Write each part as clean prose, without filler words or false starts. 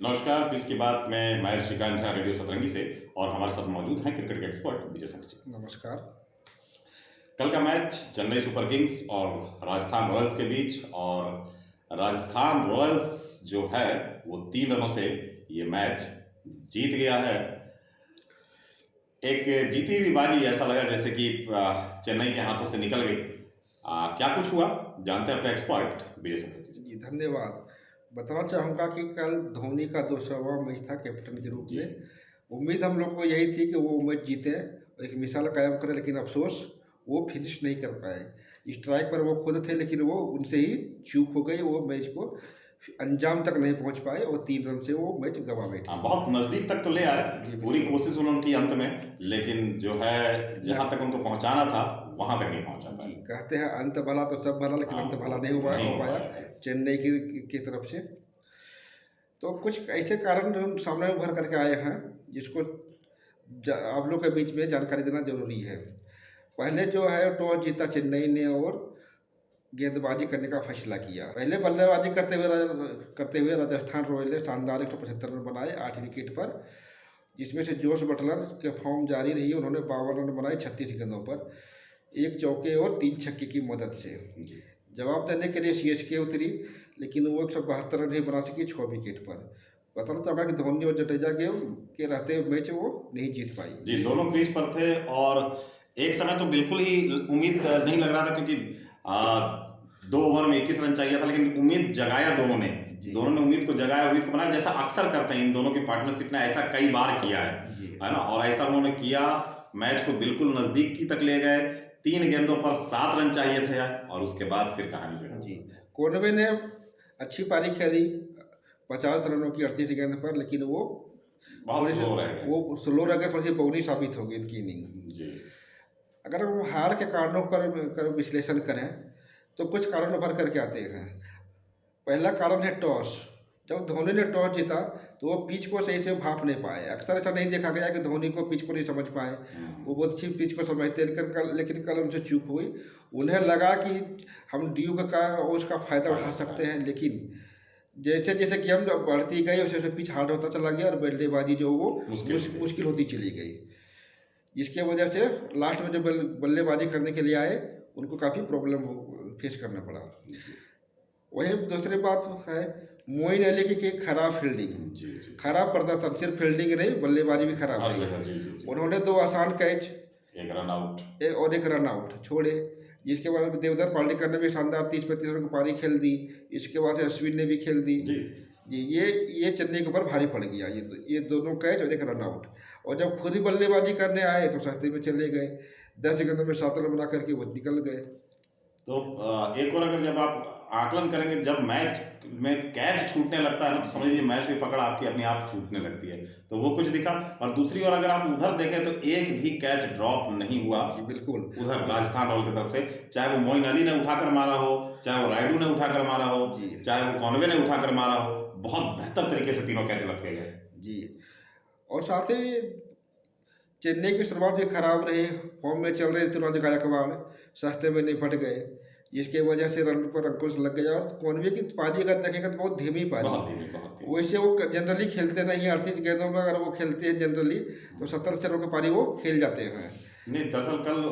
नमस्कार, पीस की बात में मैं श्रीकांत झा रेडियो सतरंगी से और हमारे साथ मौजूद हैं क्रिकेट के एक्सपर्ट विजय शंकर जी। नमस्कार। कल का मैच चेन्नई सुपर किंग्स और राजस्थान रॉयल्स के बीच, और राजस्थान रॉयल्स जो है वो 3 रनों से ये मैच जीत गया है। एक जीती हुई बाजी ऐसा लगा जैसे कि चेन्नई के हाथों से निकल गई। क्या कुछ हुआ जानते हैं अपने एक्सपर्ट विजय शंकर जी से। जी, धन्यवाद। बताना चाहूँगा कि कल धोनी का 200वां मैच था कैप्टन के रूप जी। में। उम्मीद हम लोग को यही थी कि वो मैच जीते, एक मिसाल कायम करें, लेकिन अफसोस वो फिनिश नहीं कर पाए। स्ट्राइक पर वो खुद थे, लेकिन वो उनसे ही चूक हो गई, वो मैच को अंजाम तक नहीं पहुंच पाए और 3 रन से वो मैच गंवा बैठे। बहुत नजदीक तक तो ले आए, जी, पूरी बिल्कुल। कोशिश उन्होंने की अंत में, लेकिन जो है जहां तक उनको पहुंचाना था वहां तक नहीं पहुंचा जी, पाए। कहते हैं अंत भला तो सब भला, लेकिन अंत भला नहीं हो पाया चेन्नई की तरफ से। तो कुछ ऐसे कारण जो सामने उभर करके आए हैं, जिसको आप लोग के बीच में जानकारी देना जरूरी है। पहले जो है टॉस जीता चेन्नई ने और गेंदबाजी करने का फैसला किया। पहले बल्लेबाजी करते हुए राजस्थान रॉयल ने शानदार 175 रन बनाए 8 विकेट पर, जिसमें से जोश बटलर के फॉर्म जारी रही। उन्होंने 52 रन बनाए 36 गेंदों पर, 1 चौके और 3 छक्के की मदद से। जवाब देने के लिए सीएसके उतरी, लेकिन वो 172 रन ही बना सकी 6 विकेट पर। बताना चाहूँगा कि धोनी और जडेजा के रहते हुए मैच वो नहीं जीत पाई। जी, दोनों क्रीज पर थे और एक समय तो बिल्कुल ही उम्मीद नहीं लग रहा था, क्योंकि 2 ओवर में 21 रन चाहिए था, लेकिन उम्मीद जगाया दोनों ने उम्मीद को जगाया, उम्मीद को बनाया, जैसा अक्सर करते हैं। इन दोनों की पार्टनरशिप ने ऐसा कई बार किया है ना, और ऐसा उन्होंने किया। मैच को बिल्कुल नजदीक की तक ले गए। 3 गेंदों पर 7 रन चाहिए थे और उसके बाद फिर कहानी जो है जी, कोनवे ने अच्छी पारी खेली 50 रनों की 38 गेंद पर, लेकिन वो बहुत स्लो रह गए। वो स्लो रह गए, थोड़ी सी बौनी साबित हो गई इनकी इनिंग। जी। अगर हम हार के कारणों पर विश्लेषण करें तो कुछ कारण उभर करके आते हैं। पहला कारण है टॉस। जब धोनी ने टॉस जीता तो वो पिच को सही से भाप नहीं पाए। अक्सर ऐसा नहीं देखा गया कि धोनी को पिच को नहीं समझ पाए, वो बहुत अच्छी पिच को समझते हैं, लेकिन कल उनसे चूक हुई। उन्हें लगा कि हम ड्यूक का उसका फ़ायदा उठा सकते हैं, लेकिन जैसे जैसे गेम बढ़ती गई वैसे वैसे पिच हार्ड होता चला गया और बल्लेबाजी जो वो मुश्किल होती चली गई, जिसके वजह से लास्ट में जो बल्लेबाजी करने के लिए आए उनको काफ़ी प्रॉब्लम फेस करना पड़ा। वही दूसरी बात है मोइन अली की खराब फील्डिंग, खराब प्रदर्शन, सिर्फ फील्डिंग नहीं बल्लेबाजी भी खराब रही। उन्होंने 2 आसान कैच, 1 रन आउट और 1 रन आउट छोड़े, जिसके बाद देवदत्त पार्टिकर ने भी शानदार 30-35 रन की पारी खेल दी। इसके बाद से अश्विन ने भी खेल दी। जी, ये चेन्नई के ऊपर भारी पड़ गया, ये दोनों कैच और 1 रन आउट। और जब खुद ही बल्लेबाजी करने आए तो सस्ते में चले गए, 10 गेंदों में 7 रन बना करके वो निकल गए। तो एक और अगर जब आप आकलन करेंगे, जब मैच में कैच छूटने लगता है ना, तो समझ लीजिए मैच की पकड़ आपकी अपने आप छूटने लगती है, तो वो कुछ दिखा। और दूसरी ओर अगर आप उधर देखें तो एक भी कैच ड्रॉप नहीं हुआ बिल्कुल उधर राजस्थान रॉयल की तरफ से, चाहे वो मोइन अली ने उठाकर मारा हो, चाहे वो रायडू ने उठाकर मारा हो, चाहे वो कॉनवे ने उठाकर मारा हो, बहुत बेहतर तरीके से तीनों कैच लटके गए। जी, और साथ ही चेन्नई की शुरुआत भी खराब रही, फॉर्म में चल रहे ऋतुराज गायकवाड़ सस्ते में निपट गए, जिसके वजह से रन पर अंकुश लग गया। और कॉनवे की पारी अगर देखेंगे तो बहुत धीमी पारी, वैसे वो जनरली खेलते नहीं। 38 गेंदों में अगर वो खेलते हैं जनरली तो 70 रनों की पारी वो खेल जाते हैं। नहीं, दरअसल कल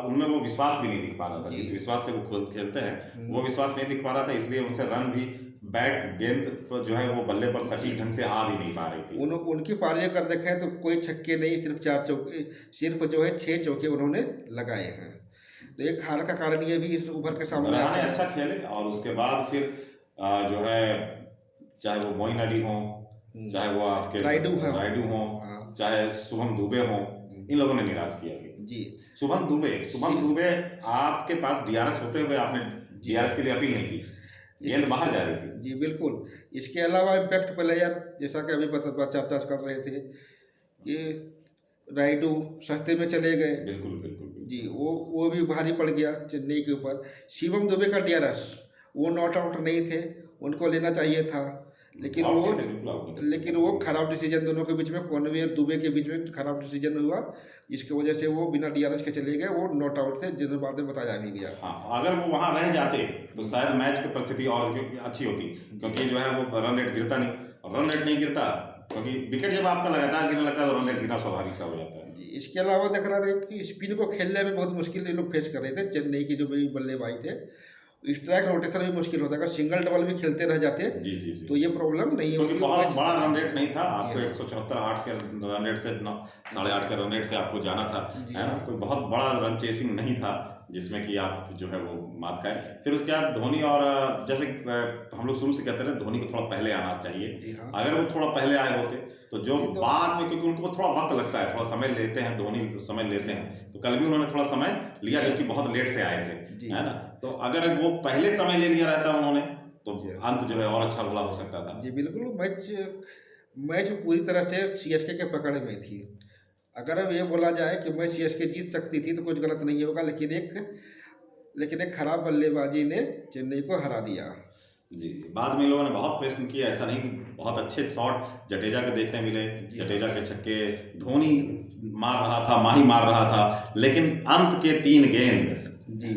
उनमें वो विश्वास भी नहीं दिख पा रहा था, जिस विश्वास से वो खेलते हैं वो विश्वास नहीं दिख पा रहा था, इसलिए उनसे रन भी बैट गेंद पर जो है वो बल्ले पर सटीक ढंग से आ भी नहीं पा रही थी। उनकी पारी अगर देखें तो कोई छक्के नहीं, सिर्फ 4 चौके, सिर्फ जो है 6 चौके उन्होंने लगाए हैं। तो एक हार का कारण ये भी इस उभर के सामने रहाणे अच्छा खेले, और उसके बाद फिर जो है चाहे वो मोइन अली हो, चाहे वो आपके रायडू हो, चाहे शुभम दुबे हो, इन लोगों ने निराश किया जी। शुभम दुबे आपके पास डीआरएस होते हुए आपने डीआरएस के लिए अपील नहीं की, गेंद बाहर जा रही थी। जी बिल्कुल। इसके अलावा इम्पैक्ट प्लेयर, जैसा कि अभी चर्चा कर रहे थे कि रायडू सस्ते में चले गए, बिल्कुल जी, वो भी भारी पड़ गया चेन्नई के ऊपर। शिवम दुबे का डीआरएस वो नॉट आउट नहीं थे, उनको लेना चाहिए था, लेकिन वो खराब डिसीजन, दोनों के बीच में, कॉनवे और दुबे के बीच में खराब डिसीजन हुआ, जिसकी वजह से वो बिना डीआरएस के चले गए। वो नॉट आउट थे, जिन्हें बाद में बताया भी गया। हाँ, अगर वो वहां रह जाते तो शायद मैच की परिस्थिति और अच्छी होती, क्योंकि जो है वो रन रेट गिरता नहीं, और रन रेट नहीं गिरता, क्योंकि विकेट जब आपका लगातार गिरने लगता है तो रन रेट गिरना स्वाभाविक सा हो जाता है। जी, इसके अलावा देख रहा था कि स्पिन को खेलने में बहुत मुश्किल ये लोग फेस कर रहे थे, चेन्नई की जो भी बल्लेबाज थे। स्ट्राइक रोटेशन भी मुश्किल होता है, अगर सिंगल डबल भी खेलते रह जाते जी जी जी, तो ये प्रॉब्लम नहीं क्योंकि होती। बहुत मैच बड़ा रन रेट नहीं था, आपको हाँ। 174 8 के रन रेट से 8.5 के रन रेट से आपको जाना था, जी है ना, कोई बहुत बड़ा रन चेसिंग नहीं था जिसमें कि आप जो है वो मात खाए। फिर उसके बाद धोनी और जैसे हम लोग शुरू से कहते रहे, धोनी को थोड़ा पहले आना चाहिए। जी हाँ। अगर वो थोड़ा पहले आए होते तो जो ये तो- बाद में, क्योंकि उनको थोड़ा वक्त लगता है, थोड़ा समय लेते हैं, धोनी तो समय लेते हैं, तो कल भी उन्होंने थोड़ा समय लिया जबकि बहुत लेट से आए थे, जी। है ना। तो अगर वो पहले समय ले लिया रहता उन्होंने तो जी। अंत जो है और अच्छा भला हो सकता था। जी बिल्कुल, मैच पूरी तरह से सीएसके के पकड़ में थी। अगर अब ये बोला जाए कि मैच सीएसके जीत सकती थी तो कुछ गलत नहीं होगा, लेकिन एक खराब बल्लेबाजी ने चेन्नई को हरा दिया। जी, बाद में इन लोगों ने बहुत प्रश्न किया, ऐसा नहीं, बहुत अच्छे शॉट जडेजा के देखने मिले, जी। जडेजा के छक्के, धोनी मार रहा था, माही मार रहा था, लेकिन अंत के 3 गेंद जी।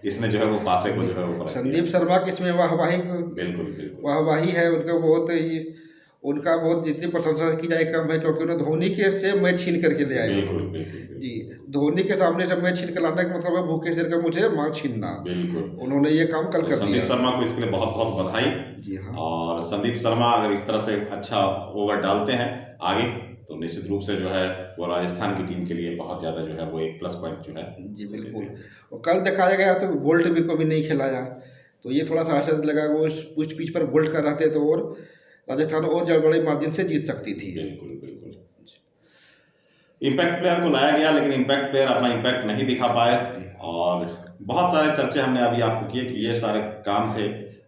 इसने जो है वो पासे को जो है वो संदीप शर्मा की इसमें वाहवाही बिल्कुल है, उनका बहुत जितनी प्रशंसा की जाए कम है, क्योंकि उन्होंने धोनी के से मैच छीन करके ले आए। बिल्कुल जी, धोनी के सामने से मैच छीन कर लाने का मतलब है भूखे शेर का मुझे मांग छीनना। बिल्कुल, उन्होंने ये काम कल तो कर संदीप दिया। शर्मा को इसके लिए बहुत बहुत बधाई। जी हाँ। और संदीप शर्मा अगर इस तरह से अच्छा ओवर डालते हैं आगे तो निश्चित रूप से जो है वो राजस्थान की टीम के लिए बहुत ज़्यादा जो है वो एक प्लस पॉइंट जो है। जी बिल्कुल, और कल दिखाया गया तो बोल्ट भी को भी नहीं खिलाया, तो ये थोड़ा सा आश्चर्य लगा। वो उस पिच पर बोल्ट कर रहते तो और राजस्थान और बड़े मार्जिन से जीत सकती थी। बिल्कुल बिल्कुल, इम्पैक्ट प्लेयर को लाया गया लेकिन इम्पैक्ट प्लेयर अपना इम्पैक्ट नहीं दिखा पाए। और बहुत सारे चर्चे हमने अभी आपको किए कि ये सारे काम थे,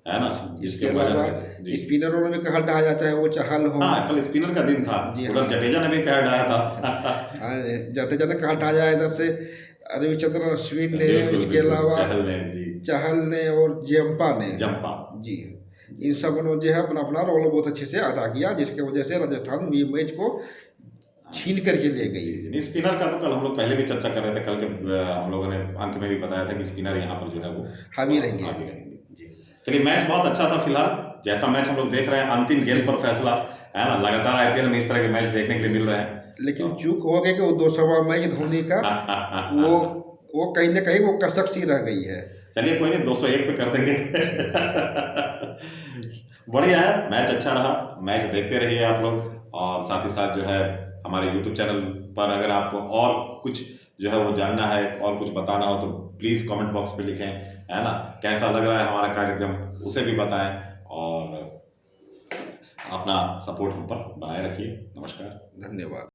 है ना, जिसके वजह से स्पिनरों ने भी कहा ढाया, चाहे वो चहल हो। हाँ, कल स्पिनर का दिन था, उधर जडेजा ने भी कहा ढाया था। जडेजा ने कहा ढाया, इधर से रविचंद्रन अश्विन ने, इसके अलावा चहल ने और जंपा जी, इन सब ने जो है अपना अपना रोल बहुत अच्छे से अदा किया, जिसकी वजह से राजस्थान ये मैच को छीन करके ले गई। स्पिनर का तो कल हम लोग पहले भी चर्चा कर रहे थे, कल के हम लोगों ने अंक में भी बताया था कि स्पिनर यहाँ पर जो है वो हावी रहेंगे। चलिए, मैच बहुत अच्छा था। फिलहाल जैसा मैच हम लोग देख रहे हैं, अंतिम गेंद पर फैसला, है ना, लगातार आईपीएल में इस तरह के मैच देखने के लिए मिल रहे हैं। लेकिन चूक हो गई कि वो 200वां मैच धोनी का वो कहीं ना कहीं वो कसक सी रह गई है। चलिए कोई नहीं, 201 पे कर देंगे। बढ़िया है, मैच अच्छा रहा, मैच देखते रहिए आप लोग। और साथ ही साथ जो है हमारे YouTube चैनल पर अगर आपको और कुछ जो है वो जानना है और कुछ बताना हो तो प्लीज़ कमेंट बॉक्स पे लिखें, है ना, कैसा लग रहा है हमारा कार्यक्रम उसे भी बताएं और अपना सपोर्ट हम पर बनाए रखिए। नमस्कार, धन्यवाद।